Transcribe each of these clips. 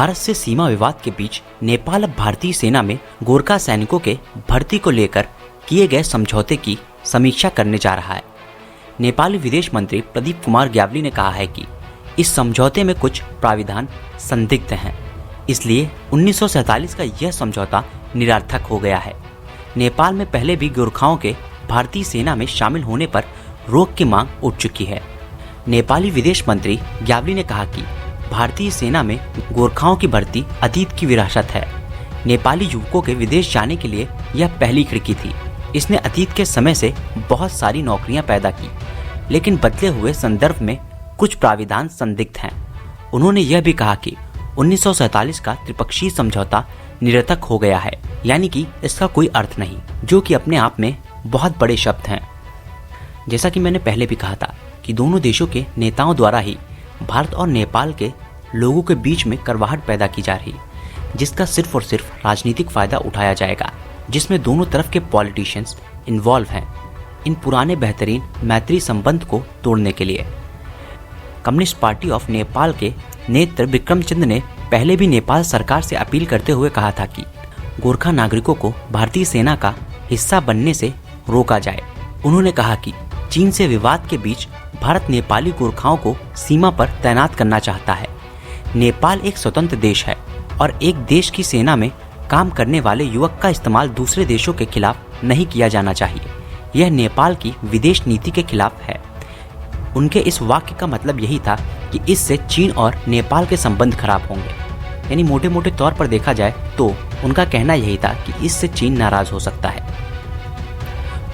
भारत से सीमा विवाद के बीच नेपाल अब भारतीय सेना में गोरखा सैनिकों के भर्ती को लेकर किए गए समझौते की समीक्षा करने जा रहा है। नेपाली विदेश मंत्री प्रदीप कुमार ग्यावली ने कहा है कि इस समझौते में कुछ प्राविधान संदिग्ध हैं, इसलिए 1947 का यह समझौता निरर्थक हो गया है। नेपाल में पहले भी गोरखाओं के भारतीय सेना में शामिल होने पर रोक की मांग उठ चुकी है। नेपाली विदेश मंत्री ग्यावली ने कहा कि भारतीय सेना में गोरखाओं की भर्ती अतीत की विरासत है। नेपाली युवकों के विदेश जाने के लिए यह पहली खिड़की थी। इसने अतीत के समय से बहुत सारी नौकरियां पैदा की, लेकिन बदले हुए संदर्भ में कुछ प्राविधान संदिग्ध हैं। उन्होंने यह भी कहा कि 1947 का त्रिपक्षीय समझौता निरर्थक हो गया है, यानी कि इसका कोई अर्थ नहीं, जो कि अपने आप में बहुत बड़े शब्द हैं। जैसा कि मैंने पहले भी कहा था कि दोनों देशों के नेताओं द्वारा ही भारत और नेपाल के लोगों के बीच में करवाहट पैदा की जा रही, जिसका सिर्फ और सिर्फ राजनीतिक फायदा उठाया जाएगा, जिसमें दोनों तरफ के पॉलिटिशियंस इन्वॉल्व हैं इन पुराने बेहतरीन मैत्री संबंध को तोड़ने के लिए। कम्युनिस्ट पार्टी ऑफ नेपाल के नेता विक्रम चंद्र ने पहले भी नेपाल सरकार से अपील करते हुए कहा था कि गोरखा नागरिकों को भारतीय सेना का हिस्सा बनने से रोका जाए। उन्होंने कहा कि चीन से विवाद के बीच भारत नेपाली गोरखाओं को सीमा पर तैनात करना चाहता है। नेपाल एक स्वतंत्र देश है और एक देश की सेना में काम करने वाले युवक का इस्तेमाल दूसरे देशों के खिलाफ नहीं किया जाना चाहिए। यह नेपाल की विदेश नीति के खिलाफ है। उनके इस वाक्य का मतलब यही था कि इससे चीन और नेपाल के संबंध खराब होंगे। यानी मोटे मोटे तौर पर देखा जाए तो उनका कहना यही था कि इससे चीन नाराज हो सकता है।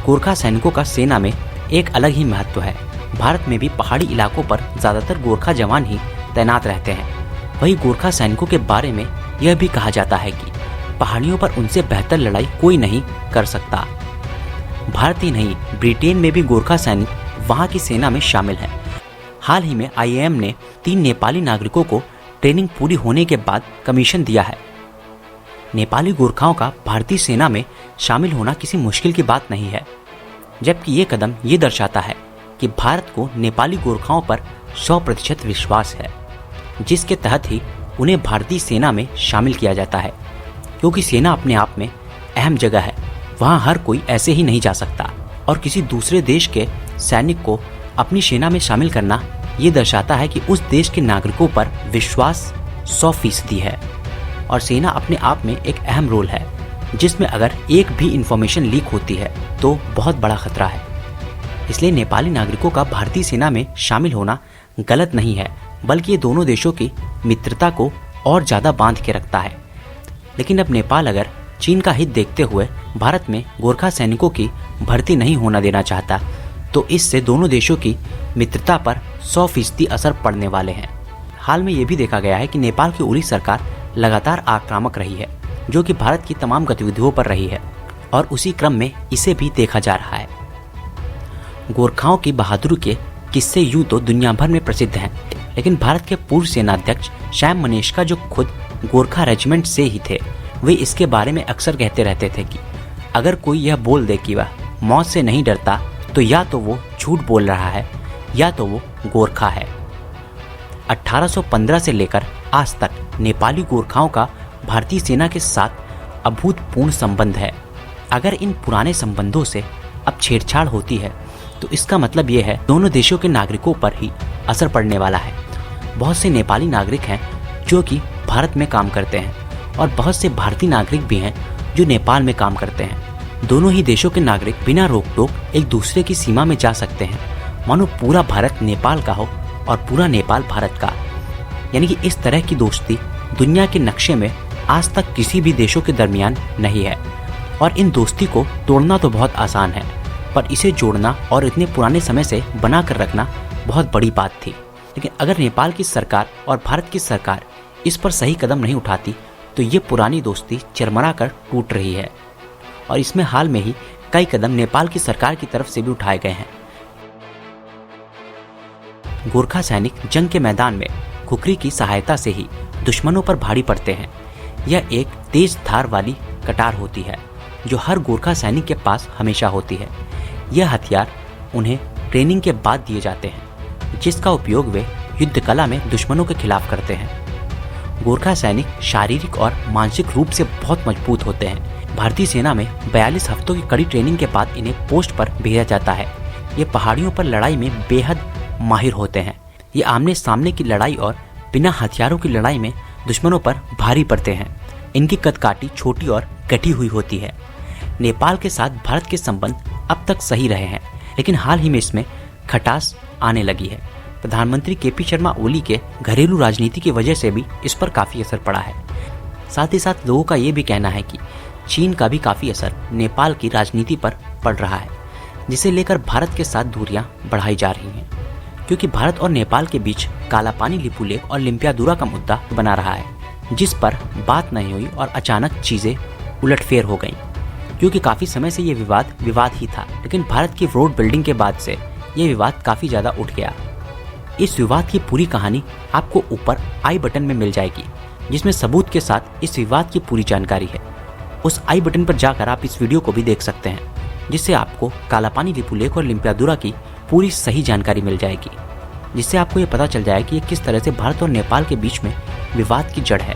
गोरखा सैनिकों का सेना में एक अलग ही महत्व है। भारत में भी पहाड़ी इलाकों पर ज्यादातर गोरखा जवान ही तैनात रहते हैं। वहीं गोरखा सैनिकों के बारे में यह भी कहा जाता है कि पहाड़ियों पर उनसे बेहतर लड़ाई कोई नहीं कर सकता। भारत ही नहीं, ब्रिटेन में भी गोरखा सैनिक वहां की सेना में शामिल हैं। हाल ही में IAM ने 3 नेपाली नागरिकों को ट्रेनिंग पूरी होने के बाद कमीशन दिया है। नेपाली गोरखाओं का भारतीय सेना में शामिल होना किसी मुश्किल की बात नहीं है, जबकि ये कदम ये दर्शाता है कि भारत को नेपाली गोरखाओं पर 100% विश्वास है, जिसके तहत ही उन्हें भारतीय सेना में शामिल किया जाता है। क्योंकि सेना अपने आप में अहम जगह है, वहाँ हर कोई ऐसे ही नहीं जा सकता, और किसी दूसरे देश के सैनिक को अपनी सेना में शामिल करना ये दर्शाता है कि उस देश के नागरिकों पर विश्वास 100% है। और सेना अपने आप में एक अहम रोल है, जिसमें अगर एक भी इंफॉर्मेशन लीक होती है तो बहुत बड़ा खतरा है। इसलिए नेपाली नागरिकों का भारतीय सेना में शामिल होना गलत नहीं है, बल्कि ये दोनों देशों की मित्रता को और ज़्यादा बांध के रखता है। लेकिन अब नेपाल अगर चीन का हित देखते हुए भारत में गोरखा सैनिकों की भर्ती नहीं होना देना चाहता, तो इससे दोनों देशों की मित्रता पर 100% असर पड़ने वाले हैं। हाल में ये भी देखा गया है कि नेपाल की उरी सरकार लगातार आक्रामक रही है, जो कि भारत की तमाम गतिविधियों पर रही है, और उसी क्रम में इसे भी देखा जा रहा है। गोरखाओं की बहादुरी के किस्से यूं तो दुनिया भर में प्रसिद्ध हैं, लेकिन भारत के पूर्व सेनाध्यक्ष सैम मनेकशॉ, जो खुद गोरखा रेजिमेंट से ही थे, वे इसके बारे में अक्सर कहते रहते थे कि अगर कोई यह बोल दे कि वह मौत से नहीं डरता, तो या तो वो झूठ बोल रहा है या तो वो गोरखा है। 1815 से लेकर आज तक नेपाली गोरखाओं का भारतीय सेना के साथ अभूतपूर्व संबंध है। अगर इन पुराने संबंधों से अब छेड़छाड़ होती है तो इसका मतलब ये है दोनों देशों के नागरिकों पर ही असर पड़ने वाला है। बहुत से नेपाली नागरिक हैं जो कि भारत में काम करते हैं, और बहुत से भारतीय नागरिक भी हैं जो नेपाल में काम करते हैं। दोनों ही देशों के नागरिक बिना रोक टोक एक दूसरे की सीमा में जा सकते हैं, मानो पूरा भारत नेपाल का हो और पूरा नेपाल भारत का। यानी कि इस तरह की दोस्ती दुनिया के नक्शे में आज तक किसी भी देशों के दरमियान नहीं है। और इन दोस्ती को तोड़ना तो बहुत आसान है, पर इसे जोड़ना और इतने पुराने समय से बना कर रखना बहुत बड़ी बात थी। लेकिन अगर नेपाल की सरकार और भारत की सरकार इस पर सही कदम नहीं उठाती, तो ये पुरानी दोस्ती चरमरा कर टूट रही है। और इसमें हाल में ही कई कदम नेपाल की सरकार की तरफ से भी उठाए गए हैं। गोरखा सैनिक जंग के मैदान में खुखरी की सहायता से ही दुश्मनों पर भारी पड़ते हैं। यह एक तेज धार वाली कटार होती है जो हर गोरखा सैनिक के पास हमेशा होती है। यह हथियार उन्हें ट्रेनिंग के बाद दिए जाते हैं, जिसका उपयोग वे युद्ध कला में दुश्मनों के खिलाफ करते हैं। गोरखा सैनिक शारीरिक और मानसिक रूप से बहुत मजबूत होते हैं। भारतीय सेना में 42 हफ्तों की कड़ी ट्रेनिंग के बाद इन्हें पोस्ट पर भेजा जाता है। ये पहाड़ियों पर लड़ाई में बेहद माहिर होते हैं। ये आमने सामने की लड़ाई और बिना हथियारों की लड़ाई में दुश्मनों पर भारी पड़ते हैं। इनकी कदकाठी छोटी और कटी हुई होती है। नेपाल के साथ भारत के संबंध अब तक सही रहे हैं, लेकिन हाल ही में इसमें खटास आने लगी है। प्रधानमंत्री केपी शर्मा ओली के घरेलू राजनीति की वजह से भी इस पर काफ़ी असर पड़ा है। साथ ही साथ लोगों का ये भी कहना है कि चीन का भी काफ़ी असर नेपाल की राजनीति पर पड़ रहा है, जिसे लेकर भारत के साथ दूरियां बढ़ाई जा रही हैं। क्योंकि भारत और नेपाल के बीच कालापानी लिपुलेख और लिम्पियादुरा का मुद्दा बना रहा है, जिस पर बात नहीं हुई और अचानक चीज़ें उलटफेर हो गईं। क्योंकि काफ़ी समय से ये विवाद ही था, लेकिन भारत की रोड बिल्डिंग के बाद से ये विवाद काफ़ी ज़्यादा उठ गया। इस विवाद की पूरी कहानी आपको ऊपर आई बटन में मिल जाएगी, जिसमें सबूत के साथ इस विवाद की पूरी जानकारी है। उस आई बटन पर जाकर आप इस वीडियो को भी देख सकते हैं, जिससे आपको कालापानी लिपुलेख और लिम्पियादुरा की पूरी सही जानकारी मिल जाएगी, जिससे आपको ये पता चल जाएगा कि ये किस तरह से भारत और नेपाल के बीच में विवाद की जड़ है।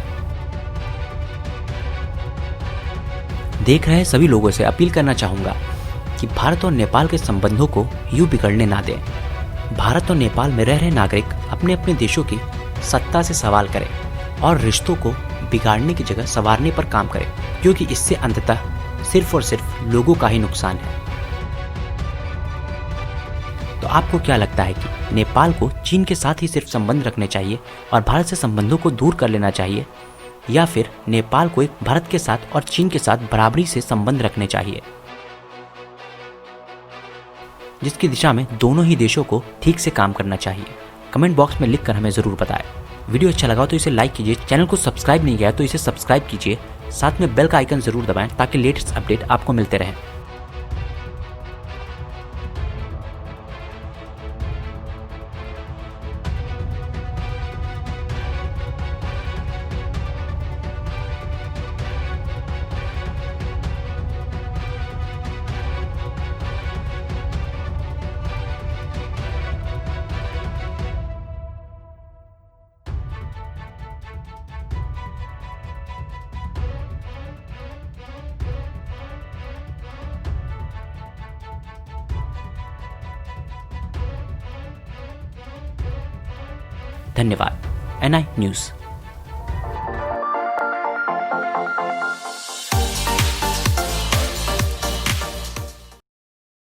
देख रहे सभी लोगों से अपील करना चाहूँगा कि भारत और नेपाल के संबंधों को यूं बिगड़ने ना दें। भारत और नेपाल में रह रहे नागरिक अपने अपने देशों की सत्ता से सवाल करें और रिश्तों को बिगाड़ने की जगह संवारने पर काम करें, क्योंकि इससे अंततः सिर्फ और सिर्फ लोगों का ही नुकसान है। तो आपको क्या लगता है कि नेपाल को चीन के साथ ही सिर्फ संबंध रखने चाहिए और भारत से संबंधों को दूर कर लेना चाहिए, या फिर नेपाल को एक भारत के साथ और चीन के साथ बराबरी से संबंध रखने चाहिए, जिसकी दिशा में दोनों ही देशों को ठीक से काम करना चाहिए? कमेंट बॉक्स में लिखकर हमें ज़रूर बताएं। वीडियो अच्छा लगा तो इसे लाइक कीजिए, चैनल को सब्सक्राइब नहीं किया तो इसे सब्सक्राइब कीजिए, साथ में बेल का आइकन ज़रूर दबाएं ताकि लेटेस्ट अपडेट आपको मिलते रहें। धन्यवाद। NI news.